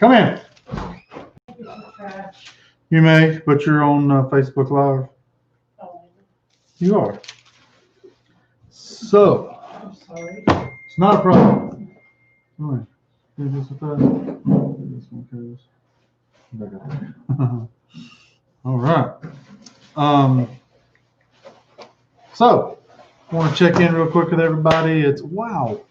Come in. You may, but you're on Facebook Live. You are. So, I'm sorry. it's not a problem. All right. Do this with that. This one goes back up there. All right. So, I want to check in real quick with everybody. It's wow.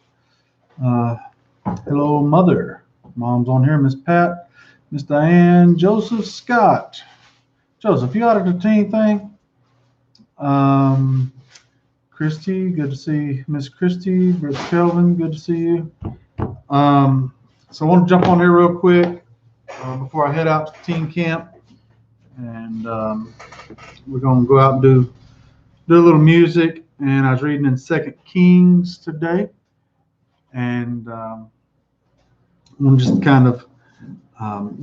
Hello, Mother. Mom's on here. Miss Pat, Miss Diane, Joseph Scott. Joseph, you out of the team thing? Christy, good to see Miss Christy. Brother Kelvin, good to see you. So I want to jump on here real quick before I head out to team camp, and we're going to go out and do a little music. And I was reading in 2 Kings today, and I'm going to just kind of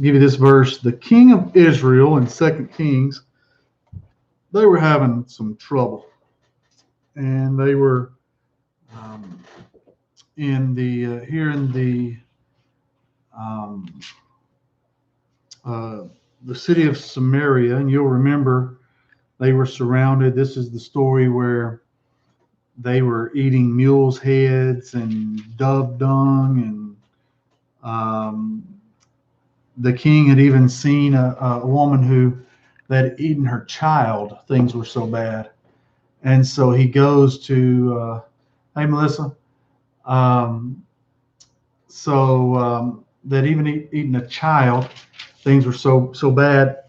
give you this verse. The king of Israel in 2 Kings, they were having some trouble, and they were in the city of Samaria, and you'll remember they were surrounded. This is the story where they were eating mules' heads and dove dung, and the king had even seen a woman who had eaten her child. Things were so bad, and so he goes to, hey Melissa, that even eating a child, things were so bad.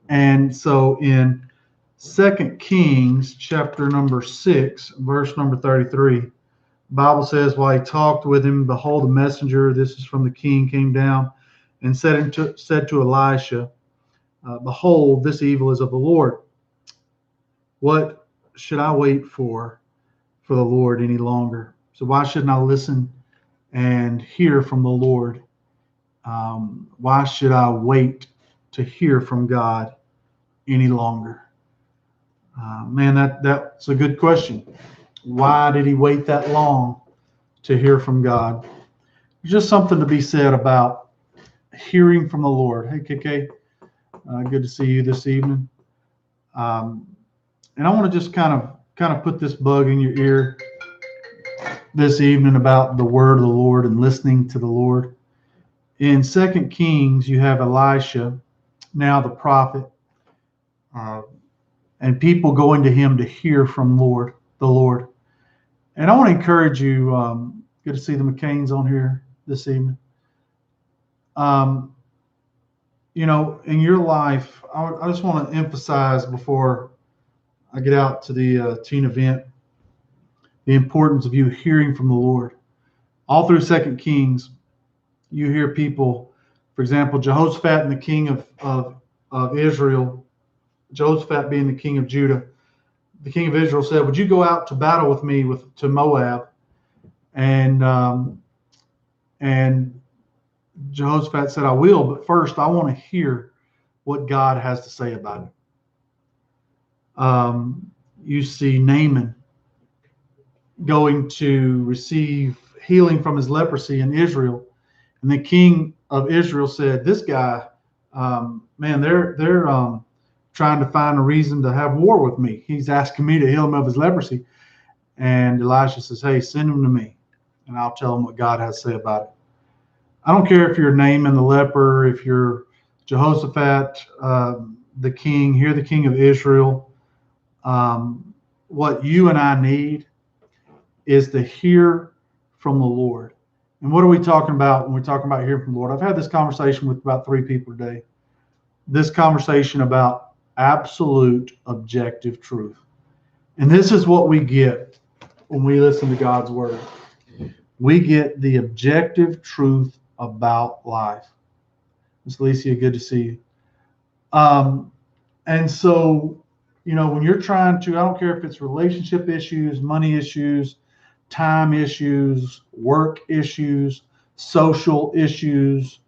And so in 2 Kings chapter number 6, verse number 33, Bible says, while he talked with him, behold, the messenger, this is from the king, came down and said to Elisha, behold, this evil is of the Lord. What should I wait for the Lord any longer? So why shouldn't I listen and hear from the Lord? Why should I wait to hear from God any longer? Man, that's a good question. Why did he wait that long to hear from God? There's just something to be said about hearing from the Lord. Hey, KK, good to see you this evening. And I want to just kind of put this bug in your ear this evening about the word of the Lord and listening to the Lord. In 2 Kings, you have Elisha, now the prophet, and people going to him to hear from the Lord. And I want to encourage you, good to see the McCains on here this evening. In your life, I just want to emphasize before I get out to the teen event, the importance of you hearing from the Lord. All through 2 Kings, you hear people, for example, Jehoshaphat and the king of Israel, Jehoshaphat being the king of Judah. The king of Israel said, would you go out to battle with me to Moab? And Jehoshaphat said, I will, but first I want to hear what God has to say about it. You see Naaman going to receive healing from his leprosy in Israel. And the king of Israel said, this guy, man, they're trying to find a reason to have war with me. He's asking me to heal him of his leprosy. And Elisha says, hey, send him to me, and I'll tell him what God has to say about it. I don't care if you're Naaman the leper, if you're Jehoshaphat, the king, here the king of Israel. What you and I need is to hear from the Lord. And what are we talking about when we're talking about hearing from the Lord? I've had this conversation with about 3 people today. This conversation about absolute objective truth. And this is what we get when we listen to God's word. We get the objective truth about life. Miss Alicia, good to see you. And so, when you're trying to, I don't care if it's relationship issues, money issues, time issues, work issues, social issues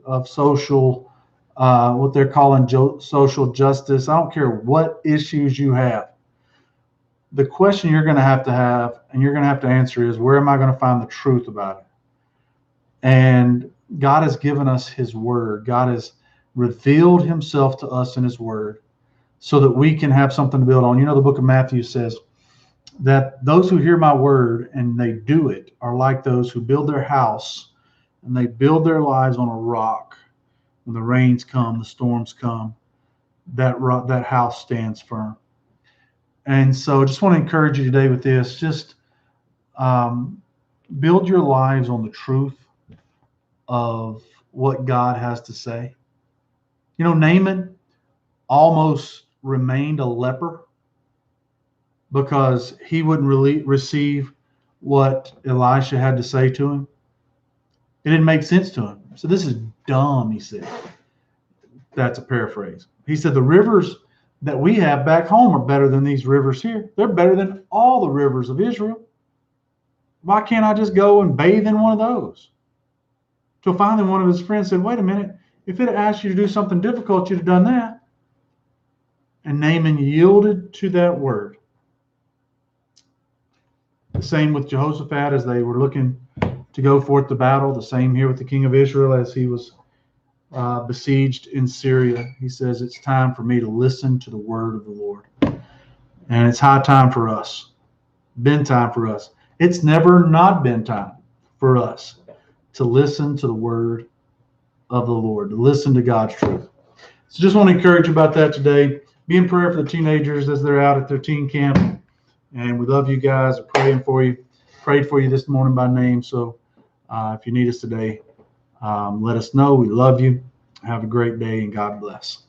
of social, what they're calling social justice. I don't care what issues you have. The question you're going to have and you're going to have to answer is, where am I going to find the truth about it? And God has given us his word. God has revealed himself to us in his word so that we can have something to build on. You know, the book of Matthew says that those who hear my word and they do it are like those who build their house and they build their lives on a rock. When the rains come, the storms come, that house stands firm. And so I just want to encourage you today with this. Just um, build your lives on the truth of what God has to say. You know, Naaman almost remained a leper because he wouldn't really receive what Elisha had to say to him. It didn't make sense to him. So this is dumb, he said. That's a paraphrase. He said the rivers that we have back home are better than these rivers here. They're better than all the rivers of Israel. Why can't I just go and bathe in one of those? So finally one of his friends said, wait a minute, if it had asked you to do something difficult, you'd have done that. And Naaman yielded to that word. The same with Jehoshaphat as they were looking to go forth to battle. The same here with the king of Israel as he was besieged in Syria. He says, it's time for me to listen to the word of the Lord. And it's high time for us. Been time for us. It's never not been time for us to listen to the word of the Lord, to listen to God's truth. So just want to encourage you about that today. Be in prayer for the teenagers as they're out at their teen camp. And we love you guys. We're praying for you. Prayed for you this morning by name. So if you need us today, let us know. We love you. Have a great day and God bless.